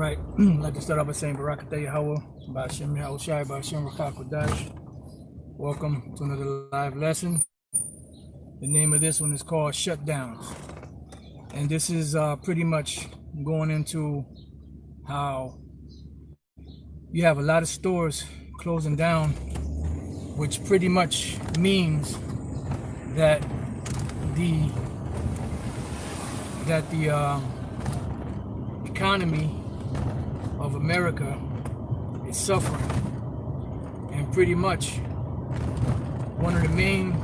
right. I'd like to start off by saying Barakatah Yahweh, Ba'ashem Yahushai, Ba'ashem Rakah Kodash. Welcome to another live lesson. The name of this one is called Shutdowns. And this is pretty much going into how you have a lot of stores closing down, which pretty much means that the economy of America is suffering, and pretty much one of the main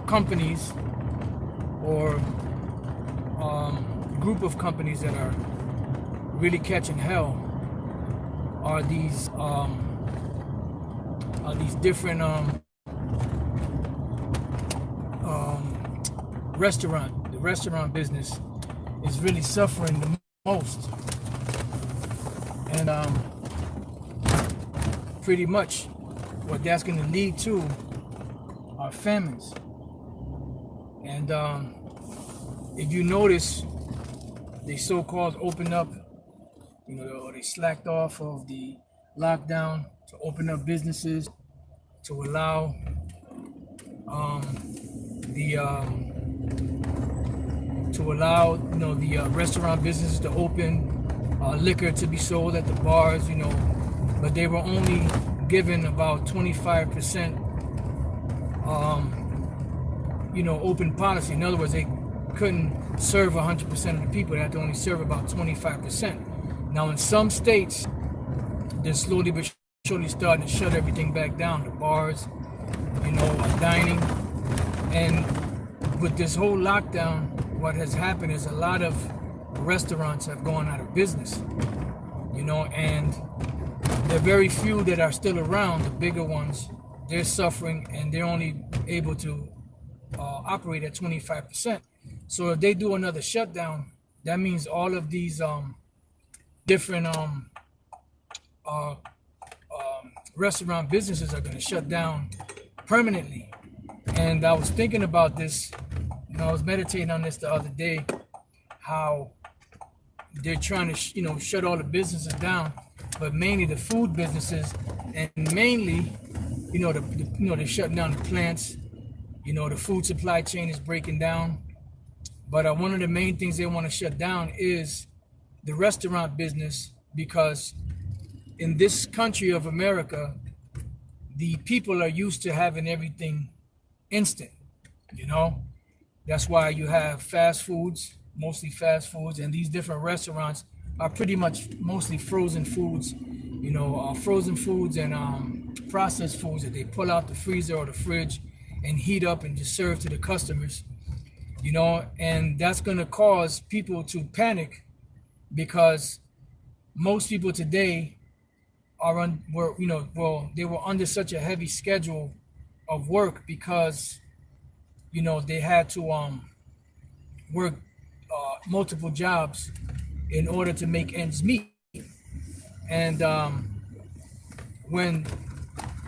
companies or group of companies that are really catching hell are these different the restaurant business is really suffering the most, and pretty much what that's going to lead to are famines. And if you notice, they so-called opened up, or they slacked off of the lockdown to open up businesses to allow the restaurant businesses to open, liquor to be sold at the bars, but they were only given about 25% open policy. In other words, they couldn't serve 100% of the people. They had to only serve about 25%. Now in some states, they're slowly but surely starting to shut everything back down, the bars, dining. And with this whole lockdown, what has happened is a lot of restaurants have gone out of business, and there are very few that are still around. The bigger ones, they're suffering, and they're only able to operate at 25%. So if they do another shutdown, that means all of these different restaurant businesses are going to shut down permanently. And I was thinking about this, I was meditating on this the other day, how they're trying to shut all the businesses down, but mainly the food businesses, and mainly they're shutting down the plants. The food supply chain is breaking down. But one of the main things they want to shut down is the restaurant business, because in this country of America, the people are used to having everything instant. That's why you have fast foods, mostly fast foods, and these different restaurants are pretty much mostly frozen foods, frozen foods and processed foods that they pull out the freezer or the fridge and heat up and just serve to the customers, and that's going to cause people to panic, because most people today they were under such a heavy schedule of work, because they had to work multiple jobs in order to make ends meet. And when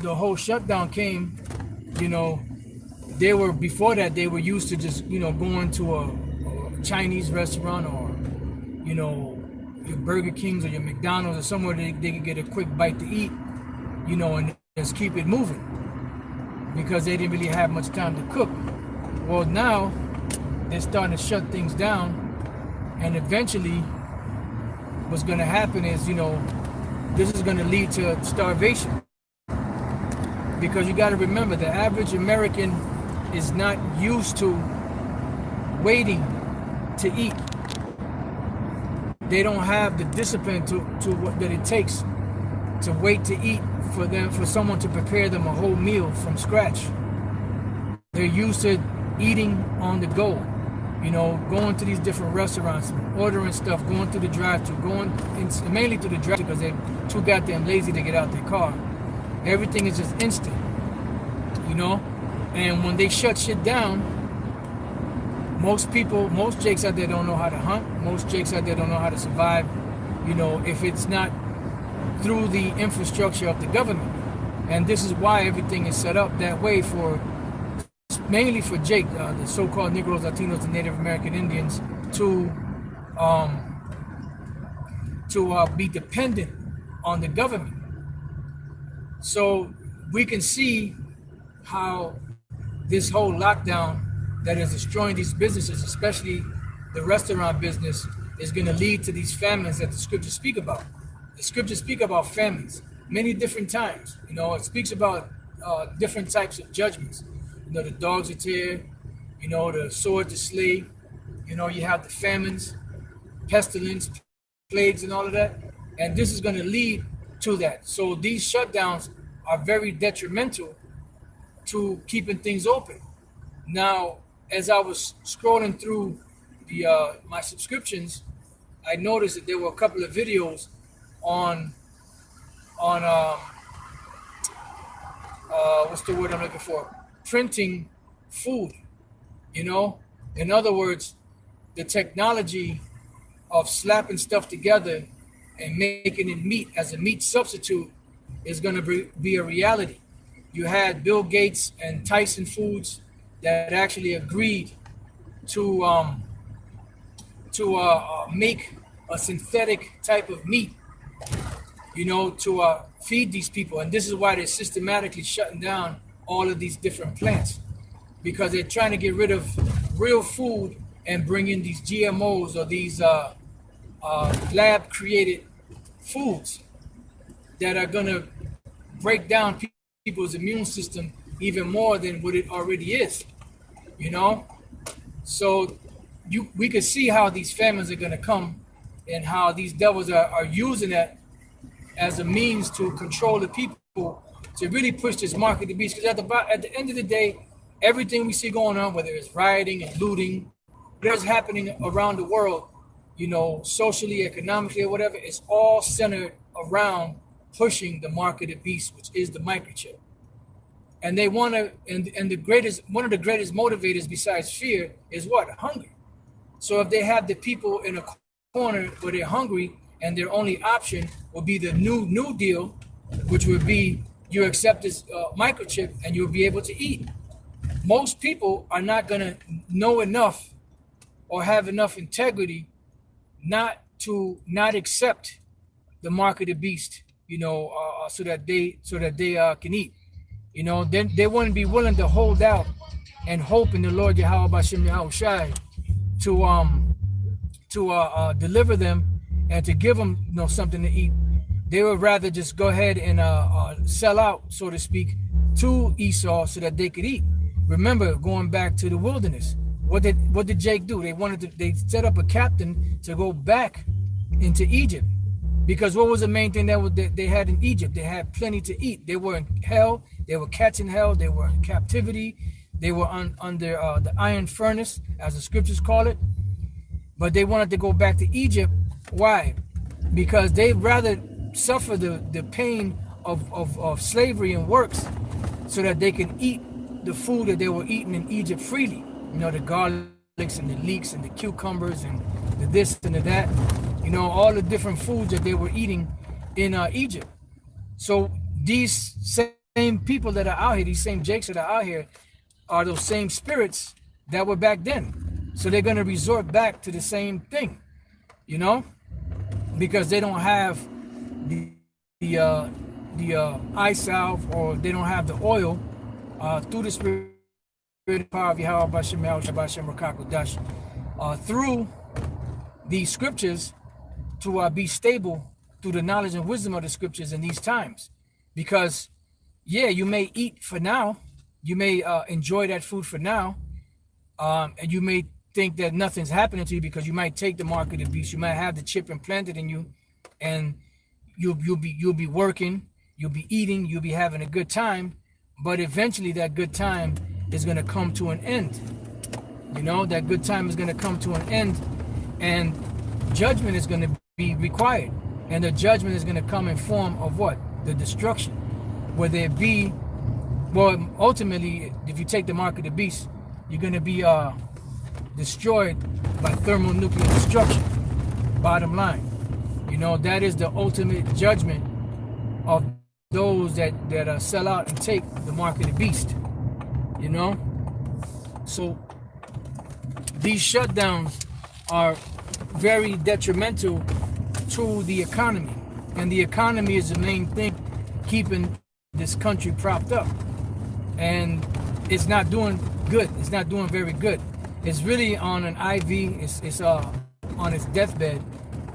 the whole shutdown came, before that they were used to just going to a Chinese restaurant, or your Burger Kings or your McDonald's or somewhere they could get a quick bite to eat, and just keep it moving, because they didn't really have much time to cook. Well, now they're starting to shut things down, and eventually what's going to happen is, this is going to lead to starvation, because you got to remember, the average American is not used to waiting to eat. They don't have the discipline to what that it takes to wait to eat, for someone to prepare them a whole meal from scratch. They're used to eating on the go, going to these different restaurants, ordering stuff, going through the drive-thru, mainly through the drive-thru, because they're too goddamn lazy to get out their car. Everything is just instant, and when they shut shit down, most jakes out there don't know how to hunt. Most jakes out there don't know how to survive, if it's not through the infrastructure of the government. And this is why everything is set up that way, mainly for Jake, the so-called Negroes, Latinos, and Native American Indians, to to be dependent on the government. So we can see how this whole lockdown that is destroying these businesses, especially the restaurant business, is going to lead to these famines that the scriptures speak about. The scriptures speak about famines many different times. You know, it speaks about different types of judgments. You know, the dogs are tear, you know, the sword to slay. You know, you have the famines, pestilence, plagues, and all of that. And this is going to lead to that. So these shutdowns are very detrimental to keeping things open. Now, as I was scrolling through the my subscriptions, I noticed that there were a couple of videos on what's the word I'm looking for? Printing food. You know, in other words, the technology of slapping stuff together and making it meat as a meat substitute is going to be a reality. You had Bill Gates and Tyson Foods that actually agreed to make a synthetic type of meat, you know, to feed these people. And this is why they're systematically shutting down all of these different plants, because they're trying to get rid of real food and bring in these GMOs or these lab created foods that are going to break down people's immune system even more than what it already is, you know. So we could see how these famines are going to come and how these devils are using that as a means to control the people, to really push this mark of the beast. Because at the end of the day, everything we see going on, whether it's rioting and looting, whatever's happening around the world, you know, socially, economically, or whatever, it's all centered around pushing the mark of the beast, which is the microchip. And they want to, and the greatest, one of the greatest motivators besides fear is what? Hunger. So if they have the people in a corner where they're hungry and their only option will be the new deal, which would be you accept this microchip and you'll be able to eat. Most people are not going to know enough or have enough integrity not accept the mark of the beast, you know, so that they can eat. You know, then they wouldn't be willing to hold out and hope in the Lord Yahweh Bashem Yahushai to deliver them and to give them, you know, something to eat. They would rather just go ahead and sell out, so to speak, to Esau so that they could eat. Remember, going back to the wilderness, what did Jake do? They set up a captain to go back into Egypt, because what was the main thing that they had in Egypt? They had plenty to eat. They were in hell. They were cats in hell. They were in captivity. They were under the iron furnace, as the scriptures call it. But they wanted to go back to Egypt. Why? Because they'd rather suffer the pain of slavery and works so that they can eat the food that they were eating in Egypt freely. You know, the garlics and the leeks and the cucumbers and the this and the that. You know, all the different foods that they were eating in Egypt. So these same people that are out here, these same Jakes that are out here, are those same spirits that were back then. So they're going to resort back to the same thing, you know, because they don't have the eye salve, or they don't have the oil through the spirit power of Yahweh Bashem Bashem Rakakodash through these scriptures to be stable through the knowledge and wisdom of the scriptures in these times. Because yeah, you may eat for now, you may enjoy that food for now, and you may think that nothing's happening to you because you might take the mark of the beast. You might have the chip implanted in you, and you'll be working, you'll be eating, you'll be having a good time, but eventually that good time is going to come to an end. You know, that good time is going to come to an end, and judgment is going to be required. And the judgment is going to come in form of what? The destruction. Whether it be, well, ultimately, if you take the mark of the beast, you're going to be destroyed by thermonuclear destruction. Bottom line. You know, that is the ultimate judgment of those that sell out and take the mark of the beast. You know? So these shutdowns are very detrimental to the economy, and the economy is the main thing keeping this country propped up, and it's not doing good. It's not doing very good. It's really on an IV. It's on its deathbed,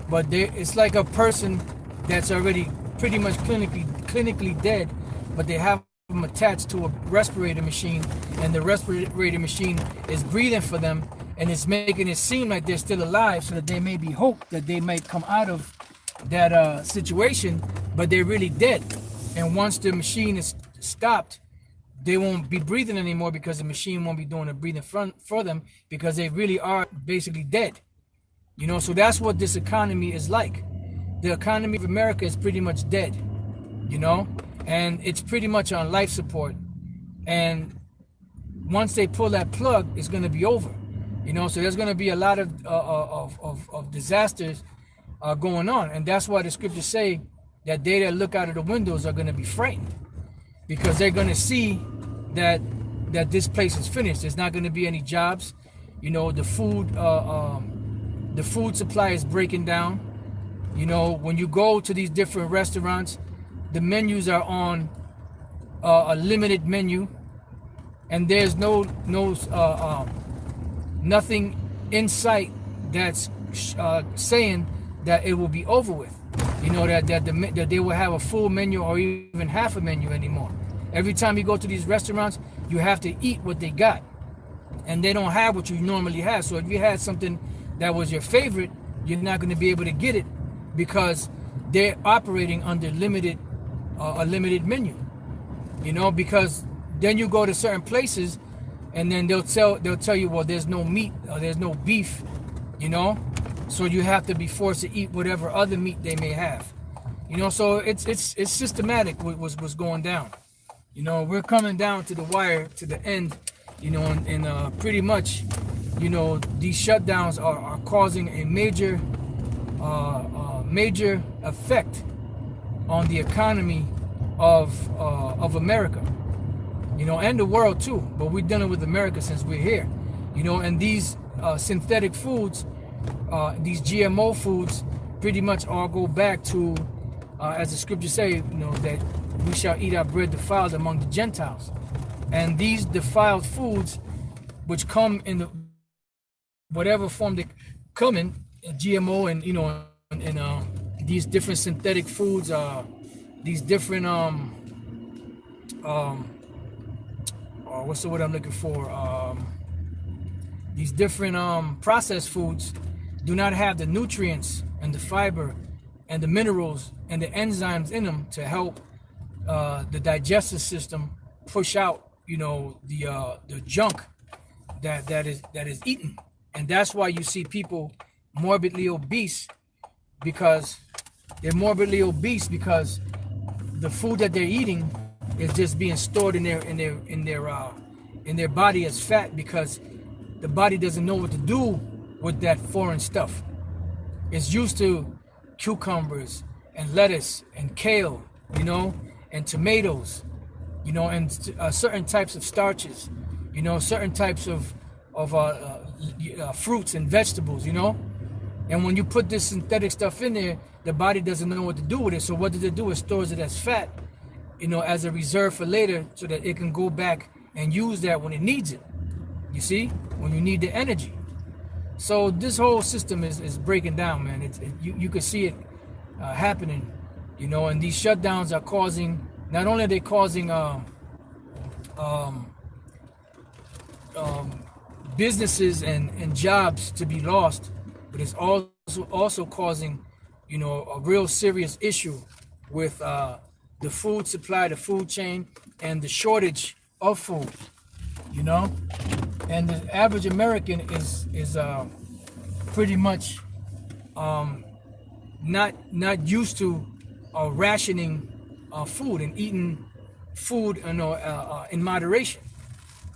but it's like a person that's already pretty much clinically dead, but they have them attached to a respirator machine, and the respirator machine is breathing for them, and it's making it seem like they're still alive, so that there may be hope that they might come out of that situation, but they're really dead. And once the machine is stopped, they won't be breathing anymore, because the machine won't be doing the breathing for them, because they really are basically dead. You know, so that's what this economy is like. The economy of America is pretty much dead, you know, and it's pretty much on life support. And once they pull that plug, it's going to be over, you know. So there's going to be a lot of disasters going on, and that's why the scriptures say that they that look out of the windows are going to be frightened, because they're going to see that this place is finished. There's not going to be any jobs, you know. The food supply is breaking down. You know, when you go to these different restaurants, the menus are on a limited menu, and there's nothing in sight that's saying that it will be over with. You know, that they will have a full menu or even half a menu anymore. Every time you go to these restaurants, you have to eat what they got, and they don't have what you normally have. So if you had something that was your favorite, you're not going to be able to get it, because they're operating under a limited menu. You know, because then you go to certain places, and then they'll tell you, well, there's no meat or there's no beef, you know, so you have to be forced to eat whatever other meat they may have. You know, so it's systematic what's going down. You know, we're coming down to the wire, to the end, you know, and pretty much, you know, these shutdowns are causing a major effect on the economy of America, you know, and the world too. But we're dealing with America since we're here, you know. And these synthetic foods, these GMO foods, pretty much all go back to, as the scriptures say, you know, that we shall eat our bread defiled among the Gentiles. And these defiled foods, which come in the whatever form they come in, GMO, and you know, and these different synthetic foods, these different what's the word I'm looking for? These different processed foods do not have the nutrients and the fiber and the minerals and the enzymes in them to help the digestive system push out, you know, the junk that is eaten. And that's why you see people morbidly obese, because they're morbidly obese because the food that they're eating is just being stored in their body as fat, because the body doesn't know what to do with that foreign stuff. It's used to cucumbers and lettuce and kale, you know, and tomatoes, you know, and certain types of starches, you know, certain types of fruits and vegetables, you know. And when you put this synthetic stuff in there, the body doesn't know what to do with it. So what does it do? It stores it as fat, you know, as a reserve for later, so that it can go back and use that when it needs it. You see, when you need the energy. So this whole system is breaking down, man. You can see it happening, you know. And these shutdowns are causing, not only are they causing businesses and jobs to be lost, but it's also causing, you know, a real serious issue with the food supply, the food chain, and the shortage of food, you know. And the average American is pretty much not used to rationing food and eating food, you know, in moderation.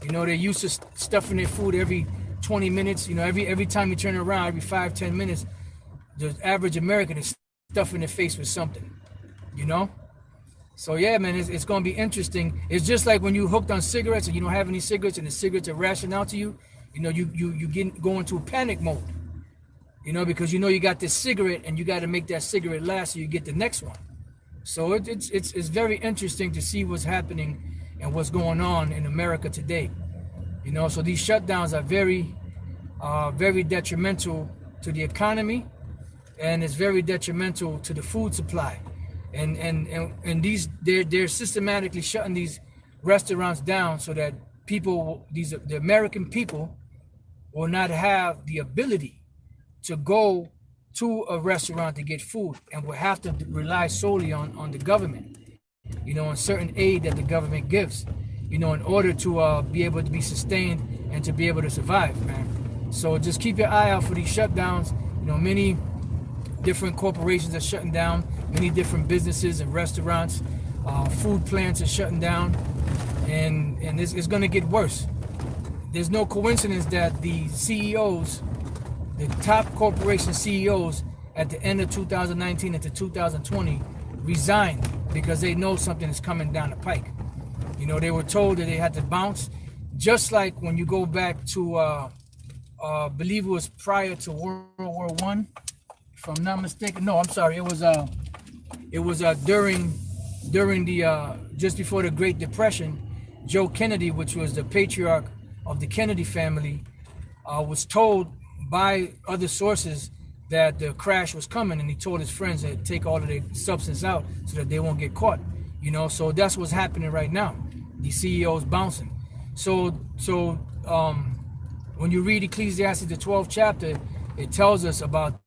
You know, they're used to stuffing their food every 20 minutes. You know, every time you turn around, every 5-10 minutes, the average American is stuffing their face with something, you know. So yeah, man, it's going to be interesting. It's just like when you hooked on cigarettes and you don't have any cigarettes, and the cigarettes are rationed out to you. You know, you go into a panic mode. You know, because you know you got this cigarette and you got to make that cigarette last so you get the next one. So it's very interesting to see what's happening and what's going on in America today. You know, so these shutdowns are very detrimental to the economy, and it's very detrimental to the food supply. And they're systematically shutting these restaurants down so that the American people will not have the ability to go to a restaurant to get food, and will have to rely solely on the government, you know, on certain aid that the government gives, you know, in order to be able to be sustained and to be able to survive, man. So just keep your eye out for these shutdowns. You know, many different corporations are shutting down, many different businesses and restaurants, food plants are shutting down, and it's going to get worse. There's no coincidence that the CEOs, the top corporation CEOs at the end of 2019 into 2020 resigned because they know something is coming down the pike. You know, they were told that they had to bounce, just like when you go back to, believe it was prior to World War I, if I'm not mistaken. No, I'm sorry. It was during the just before the Great Depression. Joe Kennedy, which was the patriarch of the Kennedy family, was told by other sources that the crash was coming, and he told his friends to take all of the substance out so that they won't get caught. You know, so that's what's happening right now. The CEOs bouncing. So when you read Ecclesiastes, the 12th chapter, it tells us about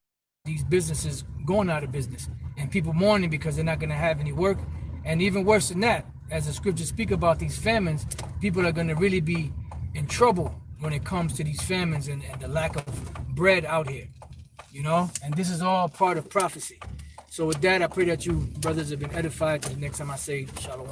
these businesses going out of business and people mourning because they're not going to have any work. And even worse than that, as the scriptures speak about these famines, people are going to really be in trouble when it comes to these famines and the lack of bread out here, you know. And this is all part of prophecy. So with that, I pray that you brothers have been edified. Till the next time I say shalom.